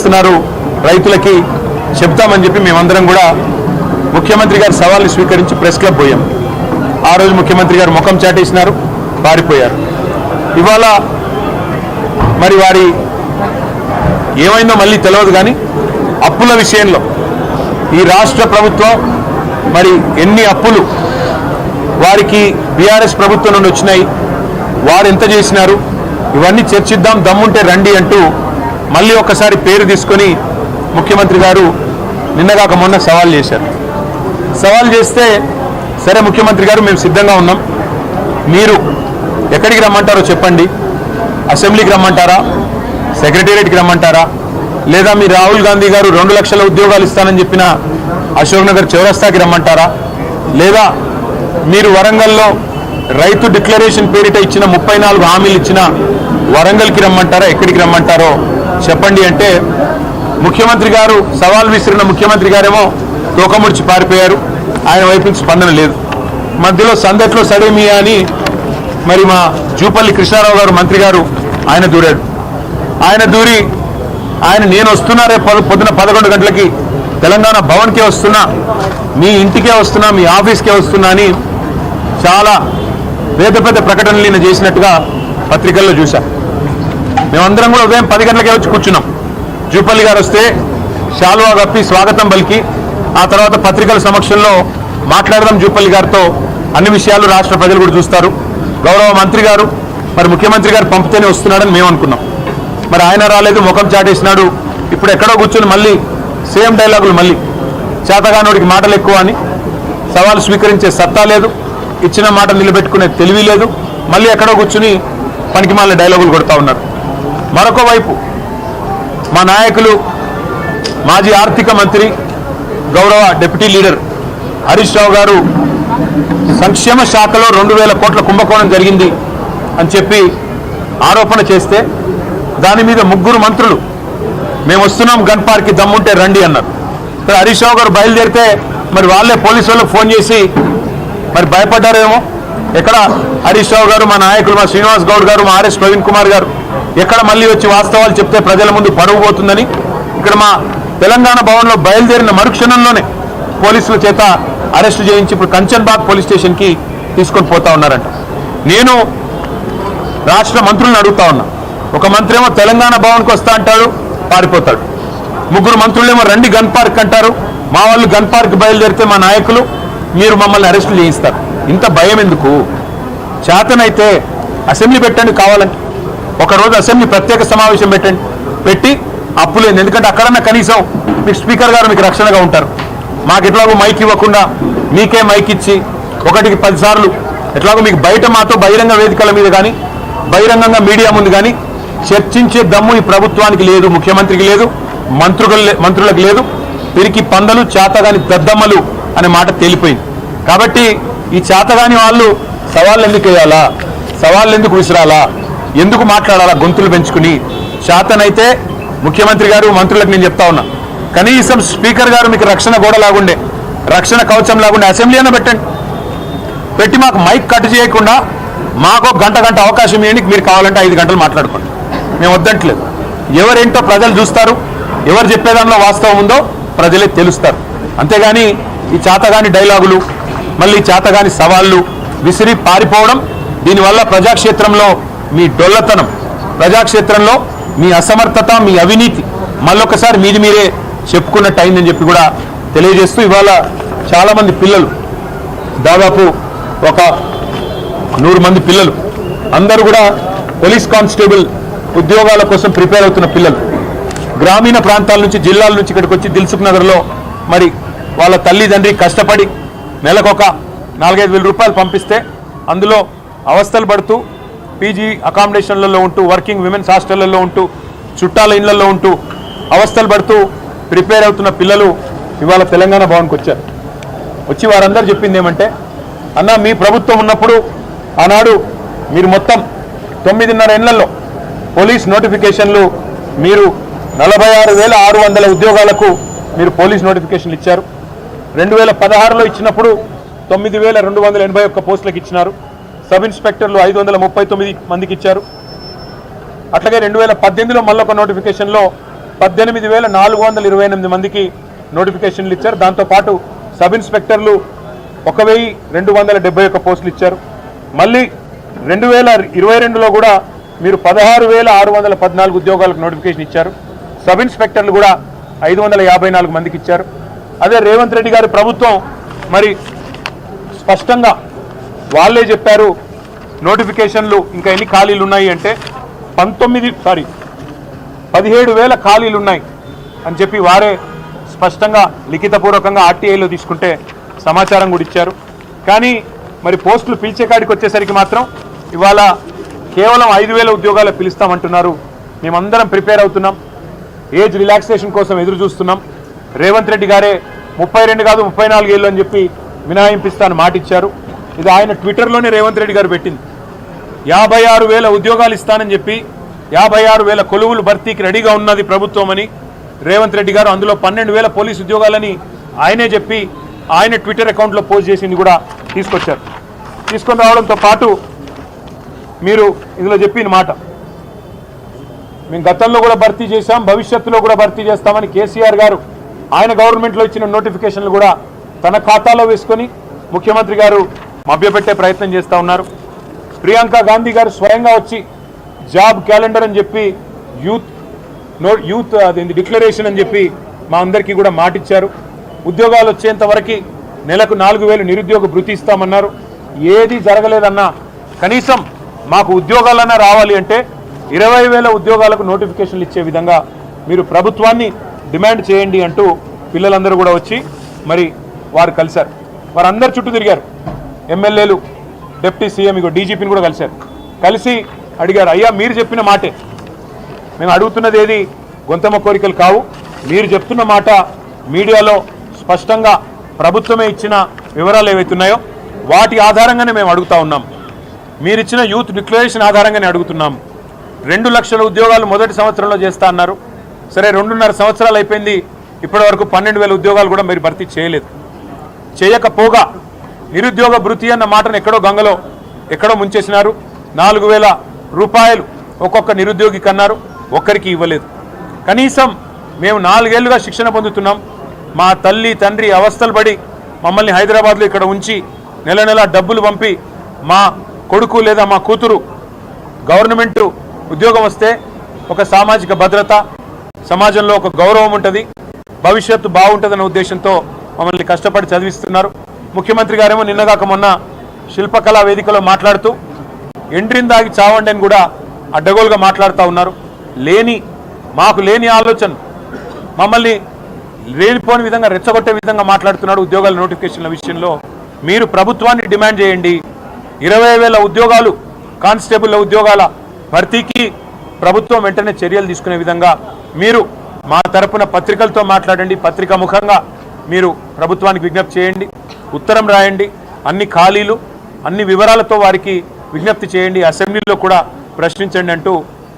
చేస్తున్నారు రైతులకి చెప్తామని చెప్పి మేమందరం కూడా ముఖ్యమంత్రి గారి సవాల్ని స్వీకరించి ప్రెస్ క్లబ్ పోయాం. ఆ రోజు ముఖ్యమంత్రి గారు ముఖం చాటేసినారు, పారిపోయారు. ఇవాళ మరి వారి ఏమైందో మళ్ళీ తెలియదు, కానీ అప్పుల విషయంలో ఈ రాష్ట్ర ప్రభుత్వం మరి ఎన్ని అప్పులు వారికి బీఆర్ఎస్ ప్రభుత్వం నుండి వచ్చినాయి, వారు ఎంత చేసినారు, ఇవన్నీ చర్చిద్దాం, దమ్ముంటే రండి అంటూ మళ్ళీ ఒక్కసారి పేరు తీసుకొని ముఖ్యమంత్రి గారు నిన్నగాక మొన్న సవాల్ చేశారు. సవాల్ చేస్తే సరే ముఖ్యమంత్రి గారు మేము సిద్ధంగా ఉన్నాం, మీరు ఎక్కడికి రమ్మంటారో చెప్పండి, అసెంబ్లీకి రమ్మంటారా, సెక్రటేరియట్కి రమ్మంటారా, లేదా మీ రాహుల్ గాంధీ గారు 2 లక్షల ఉద్యోగాలు ఇస్తానని చెప్పిన అశోక్ నగర్ చౌరస్తాకి రమ్మంటారా, లేదా మీరు వరంగల్లో రైతు డిక్లరేషన్ పేరిట ఇచ్చిన 34 హామీలు ఇచ్చిన వరంగల్కి రమ్మంటారా, ఎక్కడికి రమ్మంటారో చెప్పండి అంటే ముఖ్యమంత్రి గారు సవాల్ విసిరిన ముఖ్యమంత్రి గారేమో తోకముడిచి పారిపోయారు. ఆయన వైపు నుంచి స్పందన లేదు. మధ్యలో సందట్లో సడేమియా అని మరి మా జూపల్లి కృష్ణారావు గారు మంత్రి గారు ఆయన దూరాడు. ఆయన దూరి నేను వస్తున్నా రేపు పొద్దున 11 గంటలకి తెలంగాణ భవన్కే వస్తున్నా, మీ ఇంటికే వస్తున్నా, మీ ఆఫీస్కే వస్తున్నా అని చాలా పెద్ద పెద్ద ప్రకటనలు నేను చేసినట్టుగా పత్రికల్లో చూశాం. మేమందరం కూడా ఉదయం 10 గంటలకే వచ్చి కూర్చున్నాం. జూపల్లి గారు వస్తే శాలువా కప్పి స్వాగతం పలికి ఆ తర్వాత పత్రికల సమక్షంలో మాట్లాడదాం జూపల్లి గారితో, అన్ని విషయాలు రాష్ట్ర ప్రజలు కూడా చూస్తారు. గౌరవ మంత్రి గారు మరి ముఖ్యమంత్రి గారు పంపితేనే వస్తున్నాడని మేము అనుకున్నాం. మరి ఆయన రాలేదు, ముఖం చాటేసినాడు. ఇప్పుడు ఎక్కడో కూర్చొని మళ్ళీ సేమ్ డైలాగులు, మళ్ళీ చేతగానోడికి మాటలు ఎక్కువ అని, సవాలు స్వీకరించే సత్తా లేదు, ఇచ్చిన మాట నిలబెట్టుకునే తెలివి లేదు, మళ్ళీ ఎక్కడో కూర్చుని పనికిమాలిన డైలాగులు కొడతా ఉన్నారు. మరొక వైపు మా నాయకులు మాజీ ఆర్థిక మంత్రి గౌరవ డిప్యూటీ లీడర్ హరీష్ రావు గారు సంక్షేమ శాఖలో 2000 కోట్ల కుంభకోణం జరిగింది అని చెప్పి ఆరోపణ చేస్తే దాని మీద 3 మంత్రులు మేము వస్తున్నాం గన్ పార్క్కి దమ్ముంటే రండి అన్నారు. హరీష్ రావు గారు బయలుదేరితే మరి వాళ్ళే పోలీసు వాళ్ళకి ఫోన్ చేసి మరి భయపడ్డారేమో. ఎక్కడ హరీష్ రావు గారు, మా నాయకులు, మా శ్రీనివాస్ గౌడ్ గారు, మా ఆర్ఎస్ ప్రవీణ్ కుమార్ గారు ఎక్కడ మళ్ళీ వచ్చి వాస్తవాలు చెప్తే ప్రజల ముందు పరువు పోతుందని ఇక్కడ మా తెలంగాణ భవన్లో బయలుదేరిన మరుక్షణంలోనే పోలీసుల చేత అరెస్టు చేయించి ఇప్పుడు కంచన్బాగ్ పోలీస్ స్టేషన్కి తీసుకొని పోతా ఉన్నారంట. నేను రాష్ట్ర మంత్రులను అడుగుతా ఉన్నా. ఒక మంత్రి ఏమో తెలంగాణ భవన్కి వస్తా అంటాడు, పారిపోతాడు. 3 మంత్రులేమో రండి గన్ పార్క్ అంటారు. మా వాళ్ళు గన్ పార్క్ బయలుదేరితే మా నాయకులు మీరు మమ్మల్ని అరెస్టులు చేయిస్తారు. ఇంత భయం ఎందుకు? చేతనైతే అసెంబ్లీ పెట్టండి, కావాలంటే ఒకరోజు అసెంబ్లీ ప్రత్యేక సమావేశం పెట్టండి, పెట్టి అప్పులేదు. ఎందుకంటే అక్కడన్నా కనీసం మీకు స్పీకర్ గారు మీకు రక్షణగా ఉంటారు. మాకు ఎట్లాగో మైక్ ఇవ్వకుండా మీకే మైక్ ఇచ్చి 1కి 10 సార్లు ఎట్లాగో మీకు బయట మాతో బహిరంగ వేదికల మీద కానీ బహిరంగంగా మీడియా ముందు కానీ చర్చించే దమ్ము ఈ ప్రభుత్వానికి లేదు, ముఖ్యమంత్రికి లేదు, మంత్రులకు లేదు. పిరికి పందలు, చేతగాని పెద్దమ్మలు అనే మాట తేలిపోయింది. కాబట్టి ఈ చేతగాని వాళ్ళు సవాళ్ళు ఎందుకు వేయాలా, సవాళ్ళు ఎందుకు విసిరాలా, ఎందుకు మాట్లాడాలా గొంతులు పెంచుకుని? చేతనైతే ముఖ్యమంత్రి గారు, మంత్రులకు నేను చెప్తా ఉన్నా, కనీసం స్పీకర్ గారు మీకు రక్షణ గోడ లాగుండే, రక్షణ కవచం లాగుండే అసెంబ్లీ అన్న పెట్టండి. పెట్టి మాకు మైక్ కట్ చేయకుండా మాకు గంట అవకాశం ఇవ్వండి. మీరు కావాలంటే 5 గంటలు మాట్లాడుకోండి, మేము వద్దంటలేదు. ఎవరేంటో ప్రజలు చూస్తారు, ఎవరు చెప్పేదానిలో వాస్తవం ఉందో ప్రజలే తెలుస్తారు. అంతేగాని ఈ చేతగాని డైలాగులు, మళ్ళీ చేతగాని సవాళ్ళు విసిరి పారిపోవడం, దీనివల్ల ప్రజాక్షేత్రంలో మీ డొల్లతనం, ప్రజాక్షేత్రంలో మీ అసమర్థత, మీ అవినీతి మళ్ళొకసారి మీరే చెప్పుకున్నట్టు అయిందని చెప్పి కూడా తెలియజేస్తూ, ఇవాళ చాలామంది పిల్లలు, దాదాపు ఒక 100 మంది పిల్లలు అందరూ కూడా పోలీస్ కానిస్టేబుల్ ఉద్యోగాల కోసం ప్రిపేర్ అవుతున్న పిల్లలు, గ్రామీణ ప్రాంతాల నుంచి, జిల్లాల నుంచి ఇక్కడికి వచ్చి దిల్సుఖ్ నగర్లో మరి వాళ్ళ తల్లిదండ్రి కష్టపడి నెలకొక 4-5 వేల రూపాయలు పంపిస్తే అందులో అవస్థలు పడుతూ పీజీ అకామిడేషన్లలో ఉంటూ, వర్కింగ్ విమెన్స్ హాస్టళ్లలో ఉంటూ, చుట్టాల ఇళ్లలో ఉంటూ అవస్థలు పడుతూ ప్రిపేర్ అవుతున్న పిల్లలు ఇవాళ తెలంగాణ భవన్కి వచ్చారు. వచ్చి వారందరూ చెప్పింది ఏమంటే, అన్న మీ ప్రభుత్వం ఉన్నప్పుడు ఆనాడు మీరు మొత్తం 9.5 ఏళ్లలో పోలీస్ నోటిఫికేషన్లు మీరు 46,600 ఉద్యోగాలకు మీరు పోలీస్ నోటిఫికేషన్లు ఇచ్చారు. 2016లో ఇచ్చినప్పుడు 9,281 పోస్టులకు ఇచ్చినారు. సబ్ ఇన్స్పెక్టర్లు 539 మందికి ఇచ్చారు. అట్లాగే 2018లో మళ్ళొక నోటిఫికేషన్లో 18,428 మందికి నోటిఫికేషన్లు ఇచ్చారు. దాంతోపాటు సబ్ ఇన్స్పెక్టర్లు 1,271 పోస్టులు ఇచ్చారు. మళ్ళీ 2022లో కూడా మీరు 16,614 ఉద్యోగాలకు నోటిఫికేషన్ ఇచ్చారు. సబ్ ఇన్స్పెక్టర్లు కూడా 554 మందికి ఇచ్చారు. అదే రేవంత్ రెడ్డి గారి ప్రభుత్వం మరి స్పష్టంగా వాళ్ళే చెప్పారు నోటిఫికేషన్లు ఇంకా ఎన్ని ఖాళీలు ఉన్నాయి అంటే 17,000 ఖాళీలు ఉన్నాయి అని చెప్పి వారే స్పష్టంగా లిఖితపూర్వకంగా ఆర్టీఐలో తీసుకుంటే సమాచారం కూడా ఇచ్చారు. కానీ మరి పోస్టులు పిలిచే కాడికి వచ్చేసరికి మాత్రం ఇవాళ కేవలం 5,000 ఉద్యోగాలు పిలుస్తామంటున్నారు. మేమందరం ప్రిపేర్ అవుతున్నాం, ఏజ్ రిలాక్సేషన్ కోసం ఎదురు చూస్తున్నాం. రేవంత్ రెడ్డి గారే 32 కాదు 34 ఏళ్ళు అని చెప్పి మినహాయింపిస్తాను మాట ఇచ్చారు. ఇది ఆయన ట్విట్టర్లోనే రేవంత్ రెడ్డి గారు పెట్టింది. 56,000 ఉద్యోగాలు ఇస్తానని చెప్పి 56,000 కొలువులు భర్తీకి రెడీగా ఉన్నది ప్రభుత్వం అని రేవంత్ రెడ్డి గారు, అందులో 12,000 పోలీసు ఉద్యోగాలని ఆయనే చెప్పి ఆయన ట్విట్టర్ అకౌంట్లో పోస్ట్ చేసింది కూడా తీసుకొచ్చారు. తీసుకొని రావడంతో పాటు మీరు ఇందులో చెప్పిన మాట మేము గతంలో కూడా భర్తీ చేశాం, భవిష్యత్తులో కూడా భర్తీ చేస్తామని కేసీఆర్ గారు ఆయన గవర్నమెంట్లో ఇచ్చిన నోటిఫికేషన్లు కూడా తన ఖాతాలో వేసుకొని ముఖ్యమంత్రి గారు మభ్యపెట్టే ప్రయత్నం చేస్తూ ఉన్నారు. ప్రియాంక గాంధీ గారు స్వయంగా వచ్చి జాబ్ క్యాలెండర్ అని చెప్పి యూత్ అదేంటి డిక్లరేషన్ అని చెప్పి మా అందరికీ కూడా మాటిచ్చారు. ఉద్యోగాలు వచ్చేంత వరకు నెలకు 4,000 నిరుద్యోగ భృతి ఇస్తామన్నారు. ఏది జరగలేదన్నా కనీసం మాకు ఉద్యోగాలన్నా రావాలి అంటే 20,000 ఉద్యోగాలకు నోటిఫికేషన్లు ఇచ్చే విధంగా మీరు ప్రభుత్వాన్ని డిమాండ్ చేయండి అంటూ పిల్లలందరూ కూడా వచ్చి మరి వారు కలిశారు. వారందరు చుట్టూ తిరిగారు. ఎమ్మెల్యేలు, డిప్యూటీ సీఎం, ఇగో డీజీపీని కూడా కలిశారు. కలిసి అడిగారు, అయ్యా మీరు చెప్పిన మాటే, మేము అడుగుతున్నది ఏది గొంతమ్మ కోరికలు కావు, మీరు చెప్తున్న మాట మీడియాలో స్పష్టంగా ప్రభుత్వమే ఇచ్చిన వివరాలు ఏవైతున్నాయో వాటి ఆధారంగానే మేము అడుగుతా ఉన్నాం. మీరిచ్చిన యూత్ డిక్లరేషన్ ఆధారంగానే అడుగుతున్నాం. 2 లక్షల ఉద్యోగాలు మొదటి సంవత్సరంలో చేస్తా అన్నారు. సరే 2.5 సంవత్సరాలు అయిపోయింది, ఇప్పటి వరకు 12,000 ఉద్యోగాలు కూడా మీరు భర్తీ చేయలేదు. చేయకపోగా నిరుద్యోగ భృతి అన్న మాటను ఎక్కడో గంగలో ఎక్కడో ముంచేసినారు. 4,000 రూపాయలు ఒక్కొక్క నిరుద్యోగికి అన్నారు, ఒక్కరికి ఇవ్వలేదు. కనీసం మేము 4 ఏళ్లుగా శిక్షణ పొందుతున్నాం, మా తల్లి తండ్రి అవస్థలు పడి మమ్మల్ని హైదరాబాద్లో ఇక్కడ ఉంచి నెల నెల డబ్బులు పంపి మా కొడుకు లేదా మా కూతురు గవర్నమెంట్ ఉద్యోగం వస్తే ఒక సామాజిక భద్రత, సమాజంలో ఒక గౌరవం ఉంటుంది, భవిష్యత్తు బాగుంటుందన్న ఉద్దేశంతో మమ్మల్ని కష్టపడి చదివిస్తున్నారు. ముఖ్యమంత్రి గారేమో నిన్నగాక మొన్న శిల్పకళా వేదికలో మాట్లాడుతూ ఎండ్రిని దాగి చావండి అని కూడా అడ్డగోలుగా మాట్లాడుతూ ఉన్నారు. మాకు లేని ఆలోచన, మమ్మల్ని లేనిపోని విధంగా రెచ్చగొట్టే విధంగా మాట్లాడుతున్నాడు. ఉద్యోగాల నోటిఫికేషన్ల విషయంలో మీరు ప్రభుత్వాన్ని డిమాండ్ చేయండి. 20,000 ఉద్యోగాలు కానిస్టేబుల్ల ఉద్యోగాల భర్తీకి ప్రభుత్వం వెంటనే చర్యలు తీసుకునే విధంగా మీరు మా తరపున పత్రికలతో మాట్లాడండి, పత్రికా ముఖంగా మీరు ప్రభుత్వానికి విజ్ఞప్తి చేయండి, ఉత్తరం రాయండి, అన్ని ఖాళీలు అన్ని వివరాలతో వారికి విజ్ఞప్తి చేయండి, అసెంబ్లీలో కూడా ప్రశ్నించండి అంటూ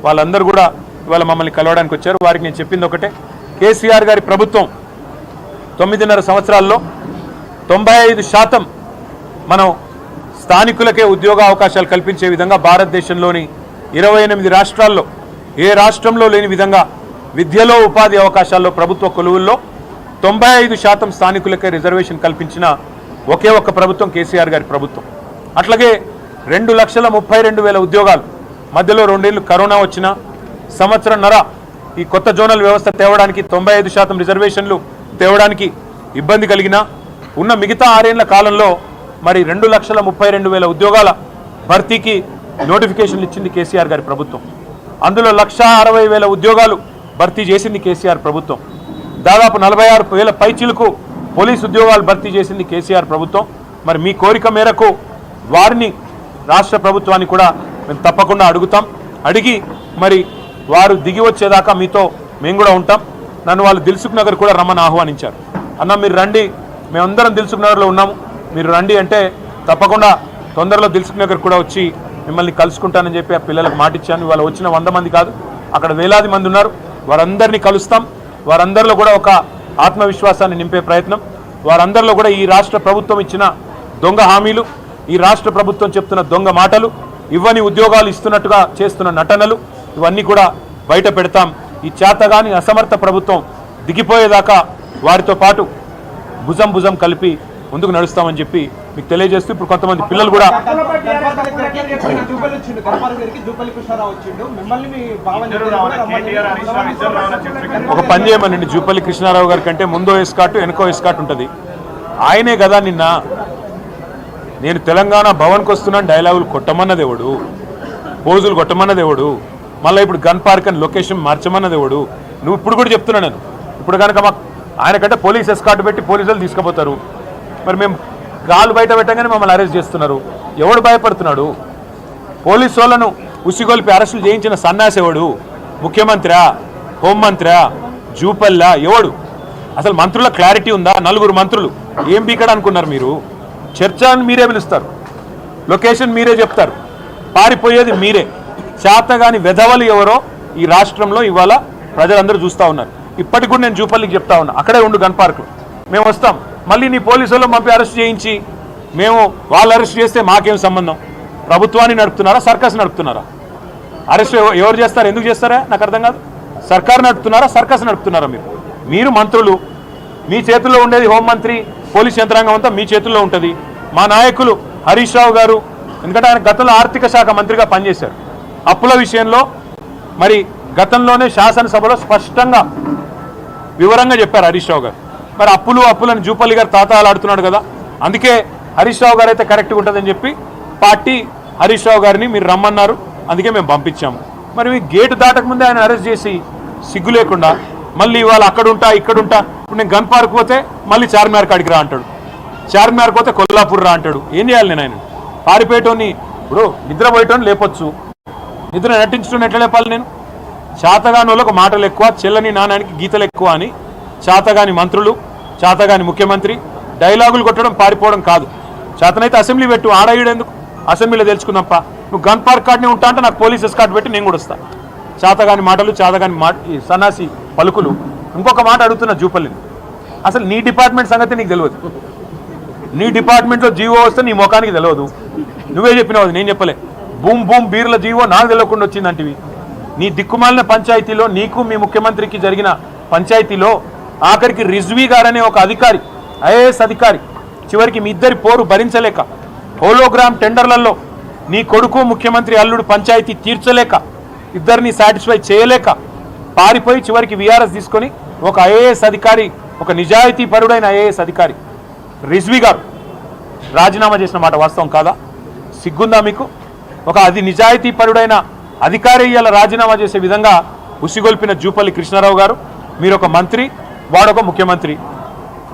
వాళ్ళందరూ కూడా ఇవాళ మమ్మల్ని కలవడానికి వచ్చారు. వారికి నేను చెప్పింది ఒకటే, కేసీఆర్ గారి ప్రభుత్వం 9.5 సంవత్సరాల్లో 95% మనం స్థానికులకే ఉద్యోగ అవకాశాలు కల్పించే విధంగా భారతదేశంలోని 28 రాష్ట్రాల్లో ఏ రాష్ట్రంలో లేని విధంగా విద్యలో ఉపాధి అవకాశాల్లో ప్రభుత్వ కొలువుల్లో 95% స్థానికులకే రిజర్వేషన్ కల్పించిన ఒకే ఒక్క ప్రభుత్వం కేసీఆర్ గారి ప్రభుత్వం. అట్లాగే 2,32,000 ఉద్యోగాలు మధ్యలో 2 ఏళ్ళు కరోనా వచ్చిన సంవత్సరంన్నర ఈ కొత్త జోనల్ వ్యవస్థ తేవడానికి 95% రిజర్వేషన్లు తేవడానికి ఇబ్బంది కలిగినా ఉన్న మిగతా 6 ఏళ్ల కాలంలో మరి 2,32,000 ఉద్యోగాల భర్తీకి నోటిఫికేషన్లు ఇచ్చింది కేసీఆర్ గారి ప్రభుత్వం. అందులో 1,60,000 ఉద్యోగాలు భర్తీ చేసింది కేసీఆర్ ప్రభుత్వం. దాదాపు 46,000 పైచిలకు పోలీసు ఉద్యోగాలు భర్తీ చేసింది కేసీఆర్ ప్రభుత్వం. మరి మీ కోరిక మేరకు వారిని రాష్ట్ర ప్రభుత్వాన్ని కూడా మేము తప్పకుండా అడుగుతాం. అడిగి మరి వారు దిగి వచ్చేదాకా మీతో మేము కూడా ఉంటాం. నన్ను వాళ్ళు దిల్సుఖ్ నగర్ కూడా రమ్మని ఆహ్వానించారు. అన్న మీరు రండి, మేమందరం దిల్సుఖ్ నగర్లో ఉన్నాము, మీరు రండి అంటే తప్పకుండా తొందరలో దిల్సుఖ్ నగర్ కూడా వచ్చి మిమ్మల్ని కలుసుకుంటానని చెప్పి ఆ పిల్లలకు మాటిచ్చాను. ఇవాళ వచ్చిన 100 మంది కాదు, అక్కడ వేలాది మంది ఉన్నారు. వారందరినీ కలుస్తాం. వారందరిలో కూడా ఒక ఆత్మవిశ్వాసాన్ని నింపే ప్రయత్నం, వారందరిలో కూడా ఈ రాష్ట్ర ప్రభుత్వం ఇచ్చిన దొంగ హామీలు, ఈ రాష్ట్ర ప్రభుత్వం చెప్తున్న దొంగ మాటలు, ఇవ్వని ఉద్యోగాలు ఇస్తున్నట్టుగా చేస్తున్న నటనలు, ఇవన్నీ కూడా బయట పెడతాం. ఈ చేతగాని అసమర్థ ప్రభుత్వం దిగిపోయేదాకా వారితో పాటు భుజం భుజం కలిపి ముందుకు నడుస్తామని చెప్పి మీకు తెలియజేస్తూ ఇప్పుడు కొంతమంది పిల్లలు కూడా ఒక పని చేయమనండి, జూపల్లి కృష్ణారావు గారి కంటే ముందో ఎస్కాట్ వెనుకో ఎస్కాట్ ఉంటుంది. ఆయనే కదా నిన్న నేను తెలంగాణ భవన్కి వస్తున్నాను డైలాగులు కొట్టమన్నదేవుడు, పోజులు కొట్టమన్నదేవుడు, మళ్ళీ ఇప్పుడు గన్ పార్క్ అని లొకేషన్ మార్చమన్నదేవుడు. నువ్వు ఇప్పుడు కూడా చెప్తున్నా నేను ఇప్పుడు కనుక మాకు ఆయన కంటే పోలీస్ ఎస్కాట్ పెట్టి పోలీసులు తీసుకుపోతారు. మరి మేము గాలు బయట పెట్టగానే మమ్మల్ని అరెస్ట్ చేస్తున్నారు. ఎవడు భయపడుతున్నాడు? పోలీసు వాళ్ళను ఉసిగొల్పి అరెస్టులు చేయించిన సన్నాసేవాడు ముఖ్యమంత్రా, హోంమంత్రా, జూపల్లా ఎవడు? అసలు మంత్రుల క్లారిటీ ఉందా? 4 మంత్రులు ఏం బీకడ అనుకున్నారు మీరు? చర్చను మీరే పిలుస్తారు, లొకేషన్ మీరే చెప్తారు, పారిపోయేది మీరే. చేతగాని వెధవలు ఎవరో ఈ రాష్ట్రంలో ఇవాళ ప్రజలందరూ చూస్తూ ఉన్నారు. ఇప్పటికి కూడా నేను జూపల్లికి చెప్తా ఉన్నా, అక్కడే ఉండు గన్ పార్క్, మేము వస్తాం. మళ్ళీ నీ పోలీసులు పంపి అరెస్ట్ చేయించి మేము వాళ్ళు అరెస్ట్ చేస్తే మాకేం సంబంధం? ప్రభుత్వాన్ని నడుపుతున్నారా, సర్కస్ నడుపుతున్నారా? అరెస్ట్ ఎవరు చేస్తారు, ఎందుకు చేస్తారా నాకు అర్థం కాదు. సర్కారు నడుపుతున్నారా, సర్కస్ నడుపుతున్నారా? మీరు మంత్రులు, మీ చేతుల్లో ఉండేది హోంమంత్రి, పోలీస్ యంత్రాంగం అంతా మీ చేతుల్లో ఉంటుంది. మా నాయకులు హరీష్ రావు గారు, ఎందుకంటే ఆయన గతంలో ఆర్థిక శాఖ మంత్రిగా పనిచేశారు, అప్పుల విషయంలో మరి గతంలోనే శాసనసభలో స్పష్టంగా వివరంగా చెప్పారు హరీష్ రావు గారు. మరి అప్పులని జూపల్లి గారు తాతాలాడుతున్నాడు కదా, అందుకే హరీష్ రావు గారు అయితే కరెక్ట్గా ఉంటుందని చెప్పి పార్టీ హరీష్ రావు గారిని మీరు రమ్మన్నారు, అందుకే మేము పంపించాము. మరి మీ గేటు దాటకముందే ఆయన అరెస్ట్ చేసి సిగ్గు లేకుండా మళ్ళీ ఇవాళ అక్కడుంటా ఇక్కడుంటా, ఇప్పుడు నేను గన్ పార్క్ పోతే మళ్ళీ చార్మినార్ కాడికి రా అంటాడు, చార్మినార్ పోతే కొల్లాపూర్ రా అంటాడు. ఏం చేయాలి నేను? ఆయన పారిపోయేటోని ఇప్పుడు నిద్రపోయేటోని లేపొచ్చు, నిద్ర నటించడం ఎట్లా లేపాలి నేను? చేతగాని వాళ్ళకు మాటలు ఎక్కువ, చెల్లని నాణానికి గీతలు ఎక్కువ అని చేతగాని మంత్రులు, చేతగాని ముఖ్యమంత్రి డైలాగులు కొట్టడం పారిపోవడం కాదు. చేతనైతే అసెంబ్లీ పెట్టు, ఆడేయడెందుకు? అసెంబ్లీలో తెలుసుకుందాంప. నువ్వు గన్ పార్క్ కార్డునే ఉంటా అంటే నాకు పోలీస్ ఎస్కార్ట్ పెట్టి నేను కూడా వస్తాను. చేతగాని మాటలు, చేతగాని సన్నాసి పలుకులు. ఇంకొక మాట అడుగుతున్నా జూపల్లిని, అసలు నీ డిపార్ట్మెంట్ సంగతి నీకు తెలియదు. నీ డిపార్ట్మెంట్లో జీవో వస్తే నీ ముఖానికి తెలియదు. నువ్వే చెప్పినావు, నేను చెప్పలే. బూమ్ బూమ్ బీర్ల జీవో నాకు తెలియకుండా వచ్చిందంటివి. నీ దిక్కుమాలిన పంచాయతీలో నీకు మీ ముఖ్యమంత్రికి జరిగిన పంచాయతీలో ఆఖరికి రిజ్వీ గారనే ఒక అధికారి, ఐఏఎస్ అధికారి, చివరికి మీ ఇద్దరి పోరు భరించలేక హోలోగ్రామ్ టెండర్లలో నీ కొడుకు ముఖ్యమంత్రి అల్లుడు పంచాయతీ తీర్చలేక ఇద్దరిని సాటిస్ఫై చేయలేక పారిపోయి చివరికి వీఆర్ఎస్ తీసుకొని ఒక ఐఏఎస్ అధికారి, ఒక నిజాయితీ పరుడైన ఐఏఎస్ అధికారి రిజ్వీ గారు రాజీనామా చేసిన మాట వాస్తవం కాదా? సిగ్గుందా మీకు? ఒక నిజాయితీ పరుడైన అధికారి ఇవాళ రాజీనామా చేసే విధంగా ఉసిగొల్పిన జూపల్లి కృష్ణారావు గారు, మీరు ఒక మంత్రి, వాడొక ముఖ్యమంత్రి,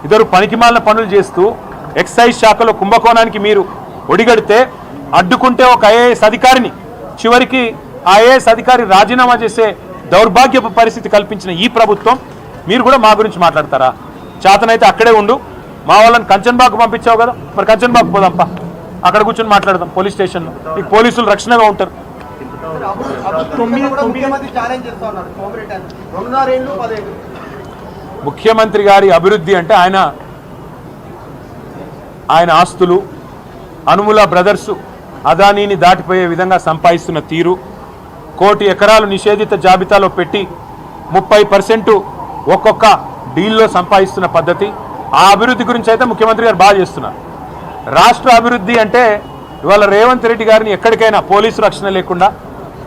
ఇద్దరు పనికిమాలిన పనులు చేస్తూ ఎక్సైజ్ శాఖలో కుంభకోణానికి మీరు ఒడిగడితే అడ్డుకుంటే ఒక ఐఏఎస్ అధికారిని, చివరికి ఆ ఐఏఎస్ అధికారి రాజీనామా చేసే దౌర్భాగ్యపు పరిస్థితి కల్పించిన ఈ ప్రభుత్వం మీరు కూడా మా గురించి మాట్లాడతారా? చేతనైతే అక్కడే ఉండు. మా వాళ్ళని కంచన్బాగ్ పంపించావు కదా, మరి కంచన్బాగ్ పోదాంపా, అక్కడ కూర్చొని మాట్లాడదాం పోలీస్ స్టేషన్లో. మీకు పోలీసులు రక్షణగా ఉంటారు. ముఖ్యమంత్రి గారి అభివృద్ధి అంటే ఆయన ఆస్తులు, అనుముల బ్రదర్స్ అదానీని దాటిపోయే విధంగా సంపాదిస్తున్న తీరు, 1 కోటి ఎకరాలు నిషేధిత జాబితాలో పెట్టి 30% ఒక్కొక్క డీల్లో సంపాదిస్తున్న పద్ధతి, ఆ అభివృద్ధి గురించి అయితే ముఖ్యమంత్రి గారు బాగా చేస్తున్నారు. రాష్ట్ర అభివృద్ధి అంటే ఇవాళ రేవంత్ రెడ్డి గారిని ఎక్కడికైనా పోలీసు రక్షణ లేకుండా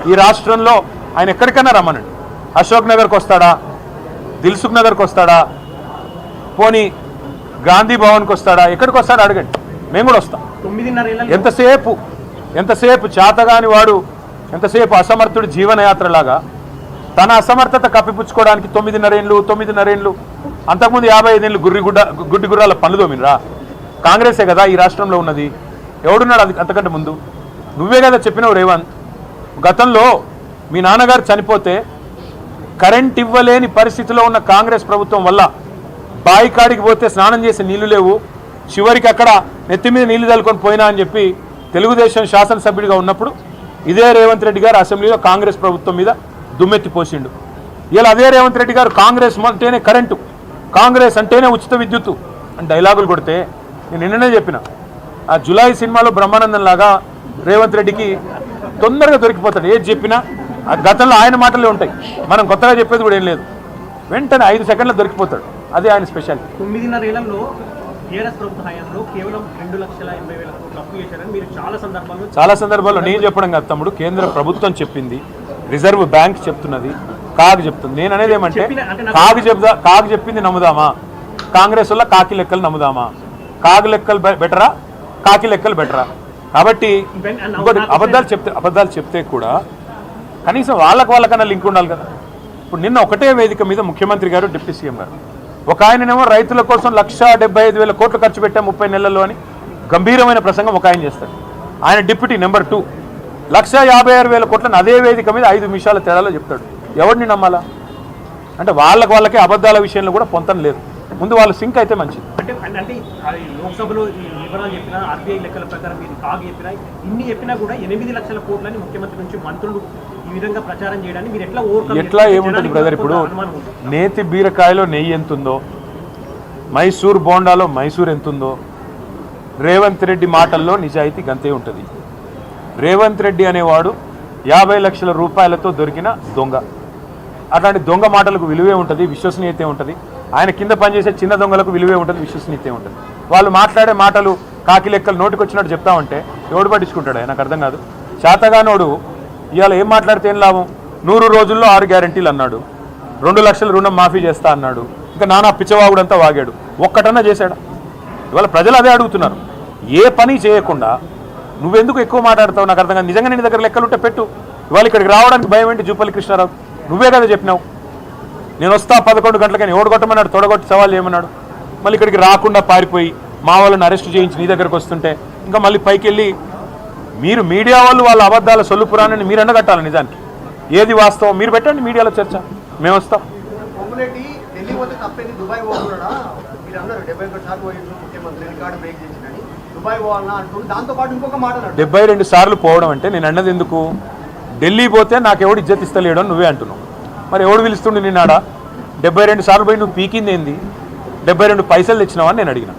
ఈ రాష్ట్రంలో ఆయన ఎక్కడికైనా రమ్మనండి. అశోక్ నగర్కి వస్తాడా, దిల్సుఖ్ నగర్కి వస్తాడా, పోనీ గాంధీ భవన్కి వస్తాడా, ఎక్కడికి వస్తాడా అడగండి, మేము కూడా వస్తాం. ఎంతసేపు చేతగాని వాడు, ఎంతసేపు అసమర్థుడు జీవనయాత్రలాగా తన అసమర్థత కప్పిపుచ్చుకోవడానికి 9.5 ఏళ్ళు, అంతకుముందు 55 ఏళ్ళు గుడ్డి గుర్రాల పనులు తోమినరా? కాంగ్రెసే కదా ఈ రాష్ట్రంలో ఉన్నది. ఎవడున్నాడు అంతకంటే ముందు? నువ్వే కదా చెప్పినావు రేవంత్. గతంలో మీ నాన్నగారు చనిపోతే కరెంట్ ఇవ్వలేని పరిస్థితిలో ఉన్న కాంగ్రెస్ ప్రభుత్వం వల్ల బావి కాడికి పోతే స్నానం చేసే నీళ్లు లేవు, చివరికి అక్కడ నెత్తి మీద నీళ్లు తలుకొని పోయినా అని చెప్పి తెలుగుదేశం శాసనసభ్యుడిగా ఉన్నప్పుడు ఇదే రేవంత్ రెడ్డి గారు అసెంబ్లీలో కాంగ్రెస్ ప్రభుత్వం మీద దుమ్మెత్తి పోసిండు. ఇలా అదే రేవంత్ రెడ్డి గారు కాంగ్రెస్ అంటేనే కరెంటు, కాంగ్రెస్ అంటేనే ఉచిత విద్యుత్తు అని డైలాగులు కొడితే నేను నిన్ననే చెప్పిన, ఆ జులై సినిమాలో బ్రహ్మానందం లాగా రేవంత్ రెడ్డికి తొందరగా దొరికిపోతాడు. ఏది చెప్పినా ఆ గతంలో ఆయన మాటలే ఉంటాయి, మనం కొత్తగా చెప్పేది కూడా ఏం లేదు. వెంటనే 5 సెకండ్లు దొరికిపోతాడు, అదే ఆయన స్పెషాలిటీ. 9.5 ఏళ్లలో టీఆర్ఎస్ ప్రభుత్వ హయాంలో కేవలం 2,80,000 కోట్లు అప్పు చేశారని మీరు చాలా సందర్భాల్లో నేను చెప్పడం కాదు తమ్ముడు, కేంద్ర ప్రభుత్వం చెప్పింది, రిజర్వ్ బ్యాంక్ చెప్తున్నది, కాగ్ చెప్తుంది. నేను అనేది ఏమంటే కాగ్ చెప్పింది నమ్ముదామా, కాంగ్రెస్ వల్ల కాకి లెక్కలు నమ్ముదామా? కాగ్ లెక్కలు బెటరా, కాకి లెక్కలు బెటరా? కాబట్టి అబద్ధాలు చెప్తే కూడా కనీసం వాళ్ళకన్నా లింక్ ఉండాలి కదా. ఇప్పుడు నిన్న ఒకటే వేదిక మీద ముఖ్యమంత్రి గారు, డిప్యూటీ సీఎం గారు, ఒక ఆయననేమో రైతుల కోసం 1,75,000 కోట్లు ఖర్చు పెట్టాం 30 నెలల్లో అని గంభీరమైన ప్రసంగం ఒక ఆయన చేస్తాడు. ఆయన డిప్యూటీ నెంబర్ 2 1,56,000 కోట్లను అదే వేదిక మీద 5 నిమిషాల తేడాలో చెప్తాడు. ఎవరిని నమ్మాలా? అంటే వాళ్ళకే అబద్ధాల విషయంలో కూడా పొంతం లేదు. ముందు వాళ్ళు సింక్ అయితే మంచిది. అంటే లోక్సభలో ఈ వివరాలు చెప్పినా, ఆర్బీఐ లెక్కల ప్రకారం మీరు కాగ్ చెప్పినా, ఇన్ని చెప్పినా కూడా 8 లక్షల కోట్లని ముఖ్యమంత్రి నుంచి మంత్రులు ఈ విధంగా ప్రచారం చేయడానికి మీరు ఎట్లా ఏముంటుంది బ్రదర్? ఇప్పుడు నేతి బీరకాయలో నెయ్యి ఎంతుందో, మైసూర్ బోండాలో మైసూర్ ఎంతుందో, రేవంత్ రెడ్డి మాటల్లో నిజాయితీ గంతే ఉంటుంది. రేవంత్ రెడ్డి అనేవాడు 50 లక్షల రూపాయలతో దొరికిన దొంగ. అట్లాంటి దొంగ మాటలకు విలువే ఉంటుంది, విశ్వసనీయతే ఉంటుంది. ఆయన కింద పనిచేసే చిన్న దొంగలకు విలువే ఉంటుంది, విశ్వసనీయతే ఉంటుంది. వాళ్ళు మాట్లాడే మాటలు కాకి లెక్కలు నోటికి వచ్చినట్టు చెప్తామంటే ఎవడు పట్టించుకుంటాడు? నాకు అర్థం కాదు. శాతగానోడు ఇవాళ ఏం మాట్లాడితే ఏం లాభం? 100 రోజుల్లో 6 గ్యారెంటీలు అన్నాడు, 2 లక్షల రుణం మాఫీ చేస్తా అన్నాడు, ఇంకా నానా పిచ్చవాగుడంతా వాగాడు. ఒక్కటన్నా చేశాడా? ఇవాళ ప్రజలు అదే అడుగుతున్నారు. ఏ పని చేయకుండా నువ్వెందుకు ఎక్కువ మాట్లాడతావు? నాకు అర్థం కాదు. నిజంగా నీ దగ్గర లెక్కలుంటే పెట్టు. ఇవాళ ఇక్కడికి రావడానికి భయం ఏంటి? జూపల్లి కృష్ణారావు నువ్వే కదా చెప్పినావు, నేను వస్తా 11 గంటలకని. ఓడగొట్టమన్నాడు, తొడగొట్టి సవాల్ చేయమన్నాడు. మళ్ళీ ఇక్కడికి రాకుండా పారిపోయి మా వాళ్ళని అరెస్ట్ చేయించి నీ దగ్గరకు వస్తుంటే ఇంకా మళ్ళీ పైకి వెళ్ళి మీరు మీడియా వాళ్ళు వాళ్ళ అబద్ధాల సొల్లుపురాణాన్ని మీరు ఎండగట్టాలి. నిజానికి ఏది వాస్తవం మీరు పెట్టండి మీడియాలో చర్చ, మేము వస్తాం. 72 సార్లు పోవడం అంటే నేను అన్నది ఎందుకు? ఢిల్లీ పోతే నాకు ఎవడు ఇజ్జత్ ఇస్తలేడు అని నువ్వే అంటున్నావు. మరి ఎవడు పిలుస్తుండే నిన్నాడ? 72 సార్లు పోయి నువ్వు పీకింది ఏంది? 72 పైసలు తెచ్చినావా అని నేను అడిగిన.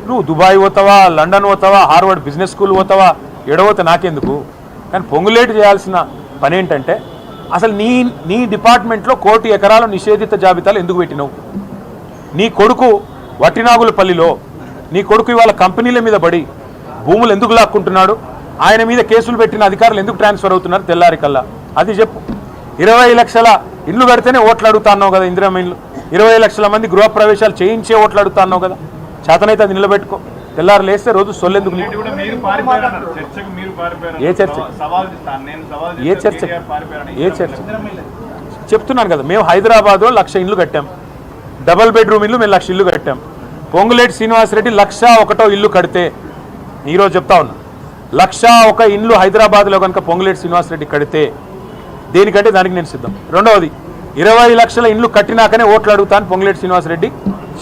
నువ్వు దుబాయ్ పోతావా, లండన్ పోతావా, హార్వర్డ్ బిజినెస్ స్కూల్ పోతావా, ఎడపోతే నాకెందుకు? కానీ పొంగులేటు చేయాల్సిన పని ఏంటంటే అసలు నీ డిపార్ట్మెంట్లో 1 కోటి ఎకరాల నిషేధిత జాబితాలు ఎందుకు పెట్టినావు? నీ కొడుకు వట్టినాగులపల్లిలో నీ కొడుకు ఇవాళ కంపెనీల మీద పడి భూములు ఎందుకు లాక్కుంటున్నాడు? ఆయన మీద కేసులు పెట్టిన అధికారులు ఎందుకు ట్రాన్స్ఫర్ అవుతున్నారు తెల్లారికల్లా? అది చెప్పు. 20 లక్షల ఇల్లు కడితేనే ఓట్లు అడుగుతా అన్నావు కదా, ఇందిరమ్మ ఇల్లు. 20 లక్షల మంది గృహప్రవేశాలు చేయించే ఓట్లు అడుగుతా అన్నావు కదా. చేతనైతే అది నిలబెట్టుకో. తెల్లారు లేస్తే రోజు సొల్లెందుకు? ఏ చర్చ? ఏ చర్చ? ఏ చర్చ? చెప్తున్నాను కదా, మేము హైదరాబాద్లో 1,00,000 ఇల్లు కట్టాం, డబల్ బెడ్రూమ్ ఇల్లు మేము 1,00,000 ఇల్లు కట్టాం. పొంగులేటి శ్రీనివాసరెడ్డి 1,01 ఇల్లు కడితే, ఈరోజు చెప్తా ఉన్నా, 101 ఇల్లు హైదరాబాద్లో కనుక పొంగులేటి శ్రీనివాసరెడ్డి కడితే దేనికంటే దానికి నేను సిద్ధం. రెండవది, 20 లక్షల ఇల్లు కట్టినాకనే ఓట్లు అడుగుతాను పొంగులేటి శ్రీనివాసరెడ్డి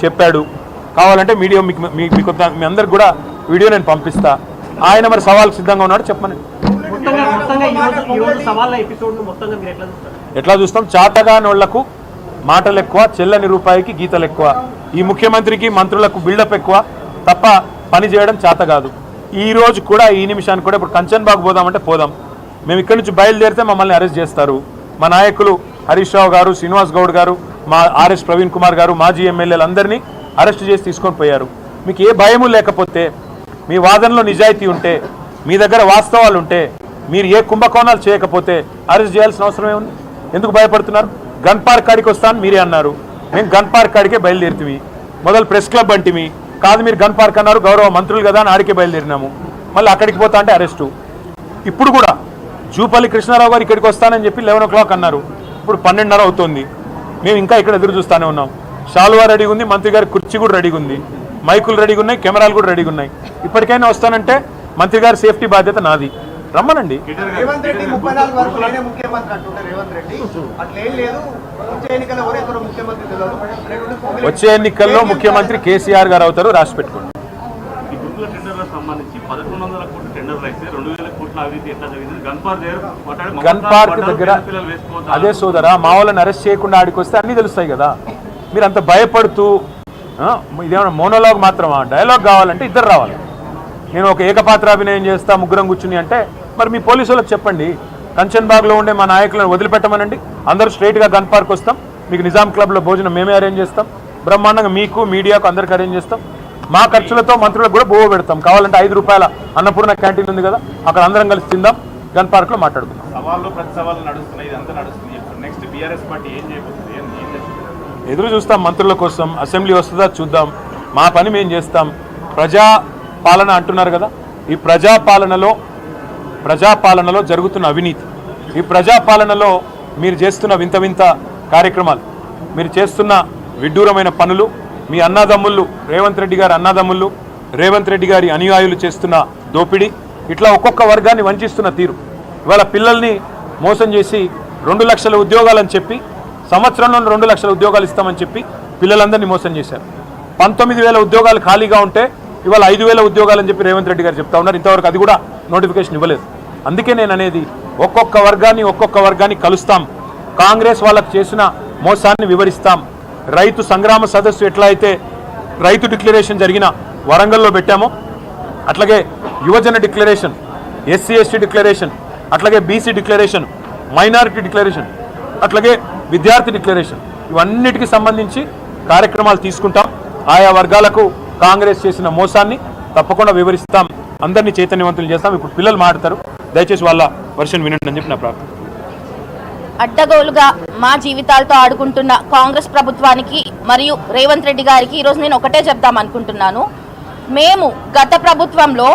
చెప్పాడు. కావాలంటే మీడియా మీకు మీ అందరికి కూడా వీడియో నేను పంపిస్తా. ఆయన మరి సవాల్కి సిద్ధంగా ఉన్నాడు, చెప్పమని. ఎట్లా చూస్తాం? చాతగానోళ్లకు మాటలు ఎక్కువ, చెల్లని రూపాయికి గీతలు ఎక్కువ. ఈ ముఖ్యమంత్రికి మంత్రులకు బిల్డప్ ఎక్కువ తప్ప పని చేయడం చేత కాదు. ఈ రోజు కూడా, ఈ నిమిషానికి కూడా ఇప్పుడు కంచన్ బాగ్ పోదామంటే పోదాం. మేము ఇక్కడి నుంచి బయలుదేరితే మమ్మల్ని అరెస్ట్ చేస్తారు. మా నాయకులు హరీష్ రావు గారు, శ్రీనివాస్ గౌడ్ గారు, మా ఆర్ఎస్ ప్రవీణ్ కుమార్ గారు, మాజీ ఎమ్మెల్యేలు అందరినీ అరెస్ట్ చేసి తీసుకొని పోయారు. మీకు ఏ భయము లేకపోతే, మీ వాదనలో నిజాయితీ ఉంటే, మీ దగ్గర వాస్తవాలు ఉంటే, మీరు ఏ కుంభకోణాలు చేయకపోతే అరెస్ట్ చేయాల్సిన అవసరమే ఉంది. ఎందుకు భయపడుతున్నారు? గన్ పార్క్ కాడికి వస్తాను మీరే అన్నారు, మేము గన్ పార్క్ కాడికే బయలుదేరుతుంది. మొదలు ప్రెస్ క్లబ్ అంటిమి, కాదు మీరు గన్ పార్క్ అన్నారు, గౌరవ మంత్రులు కదా అని ఆడికే బయలుదేరినాము. మళ్ళీ అక్కడికి పోతా అంటే అరెస్టు. ఇప్పుడు కూడా జూపల్లి కృష్ణారావు గారు ఇక్కడికి వస్తానని చెప్పి 11 o'clock అన్నారు, ఇప్పుడు 12:30 అవుతుంది. మేము ఇంకా ఇక్కడ ఎదురు చూస్తూనే ఉన్నాం. షాల్వా రెడీగా ఉంది, మంత్రి గారి కుర్చీ కూడా రెడీగా ఉంది, మైకులు రెడీగా ఉన్నాయి, కెమెరాలు కూడా రెడీగా ఉన్నాయి. ఇప్పటికైనా వస్తానంటే మంత్రి గారి సేఫ్టీ బాధ్యత నాది, రమ్మనండి. వచ్చే ఎన్నికల్లో ముఖ్యమంత్రి కేసీఆర్ గారు అవుతారు, రాసి పెట్టుకోండి. గన్ పార్క్ దగ్గర అదే సోదరా, మా వాళ్ళని అరెస్ట్ చేయకుండా ఆడికి వస్తే అన్నీ తెలుస్తాయి కదా. మీరు అంత భయపడుతూ ఇదేమన్నా మోనోలాగ్ మాత్రమా? డైలాగ్ కావాలంటే ఇద్దరు రావాలి. నేను ఒక ఏకపాత్రాభినయం చేస్తా, ముగ్గురం కూర్చుని అంటే మరి మీ పోలీసు వాళ్ళకి చెప్పండి, కంచన్బాగ్లో ఉండే మా నాయకులను వదిలిపెట్టమనండి, అందరూ స్ట్రైట్గా గన్ పార్క్ వస్తాం, మీకు నిజాం క్లబ్లో భోజనం మేమే అరేంజ్ చేస్తాం, బ్రహ్మాండంగా మీకు మీడియాకు అందరికి అరేంజ్ చేస్తాం, మా ఖర్చులతో మంత్రులకు కూడా బోవ పెడతాం, కావాలంటే 5 రూపాయల అన్నపూర్ణ క్యాంటీన్ ఉంది కదా, అక్కడ అందరం కలిసి తిందాం, గన్ పార్క్లో మాట్లాడుకుందాం. సవాళ్ళు ప్రతి సవాళ్ళు నడుస్తున్నాయి, ఇదంతా నడుస్తుంది. నెక్స్ట్ బీఆర్ఎస్ పార్టీ ఏం చేయబోతుంది? ఎదురు చూస్తాం మంత్రుల కోసం. అసెంబ్లీ వస్తుందా చూద్దాం, మా పని మేము చేస్తాం. ప్రజా పాలన అంటున్నారు కదా, ఈ ప్రజాపాలనలో జరుగుతున్న అవినీతి, ఈ ప్రజాపాలనలో మీరు చేస్తున్న వింత వింత కార్యక్రమాలు, మీరు చేస్తున్న విడ్డూరమైన పనులు, మీ అన్నదమ్ముళ్ళు రేవంత్ రెడ్డి గారి అన్నదమ్ముళ్ళు, రేవంత్ రెడ్డి గారి అనుయాయులు చేస్తున్న దోపిడీ, ఇట్లా ఒక్కొక్క వర్గాన్ని వంచిస్తున్న తీరు. ఇవాళ పిల్లల్ని మోసం చేసి 2 లక్షల ఉద్యోగాలని చెప్పి, సంవత్సరంలో 2 లక్షల ఉద్యోగాలు ఇస్తామని చెప్పి పిల్లలందరినీ మోసం చేశారు. 19,000 ఉద్యోగాలు ఖాళీగా ఉంటే ఇవాళ 5,000 ఉద్యోగాలని చెప్పి రేవంత్ రెడ్డి గారు చెప్తా ఉన్నారు. ఇంతవరకు అది కూడా నోటిఫికేషన్ ఇవ్వలేదు. అందుకే నేను అనేది, ఒక్కొక్క వర్గాన్ని కలుస్తాం, కాంగ్రెస్ వాళ్ళకు చేసిన మోసాన్ని వివరిస్తాం. రైతు సంగ్రామ సదస్సు ఎట్లా అయితే రైతు డిక్లరేషన్ జరిగిన వరంగల్లో పెట్టామో, అట్లాగే యువజన డిక్లరేషన్, ఎస్సీ ఎస్టీ డిక్లరేషన్, అట్లాగే బీసీ డిక్లరేషన్, మైనారిటీ డిక్లరేషన్, అట్లాగే విద్యార్థి డిక్లరేషన్, ఇవన్నిటికి సంబంధించి కార్యక్రమాలు తీసుకుంటాం. ఆయా వర్గాలకు కాంగ్రెస్ చేసిన మోసాన్ని తప్పకుండా వివరిస్తాం, అందరినీ చైతన్యవంతులు చేస్తాం. ఇప్పుడు పిల్లలు మాట్లాడతారు, దయచేసి వాళ్ళ వర్షన్ వినండి అని చెప్పి నా ప్రార్థన. అడ్డగోలుగా మా జీవితాలతో ఆడుకుంటున్న కాంగ్రెస్ ప్రభుత్వానికి మరియు రేవంత్ రెడ్డి గారికి ఈరోజు నేను ఒకటే చెప్దాం అనుకుంటున్నాను. మేము గత ప్రభుత్వంలో